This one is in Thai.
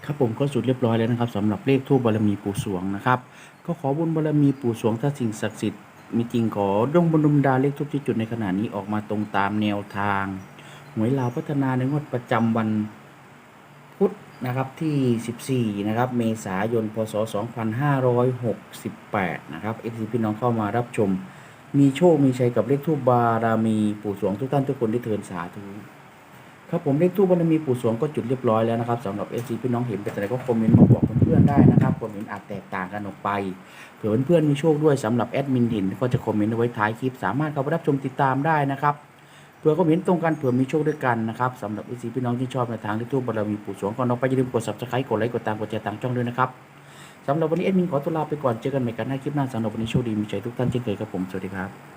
ครับผมก็สุดเรียบร้อยแล้วนะครับสำหรับเลขทูปบารมีปู่สวงนะครับก็ขอบุญบารมีปู่สวงถ้าสิ่งศักดิ์สิทธิ์มีจริงขอดลบันดาลเลขทูปที่จุดในขณะนี้ออกมาตรงตามแนวทางหวยลาวพัฒนาในงวดประจำวันพุธนะครับที่14นะครับเมษายนพศ2568นะครับพี่น้องเข้ามารับชมมีโชคมีชัยกับเลขทูปบารมีปู่สวงทุกท่านทุกคนที่เทินสาธุครับผมเลขทูปบารมีปู่สวงก็จุดเรียบร้อยแล้วนะครับสำหรับพี่น้องเห็นเป็นอะไรก็คอมเมนต์มาบอกเพื่อนๆได้นะครับความเห็นอาจแตกต่างกันออกไปเผื่อเพื่อนๆมีโชคด้วยสำหรับแอดมินเห็นก็จะคอมเมนต์ไว้ท้ายคลิปสามารถเข้าไปรับชมติดตามได้นะครับเผื่อความเห็นตรงกันเผื่อมีโชคด้วยกันนะครับสำหรับพี่น้องที่ชอบในทางเลขทูปบารมีปู่สวงก่อนออกไปอย่าลืมกด Subscribe กดไลค์กดตามกดแชร์ทางช่องด้วยนะครับสำหรับวันนี้แอดมินขอตัวลาไปก่อนเจอกันใหม่กันในคลิปหน้าสำหรับวันนี้โชคดีมีใจทุกท่านเช่นเคยครับผมสวัสดีครับ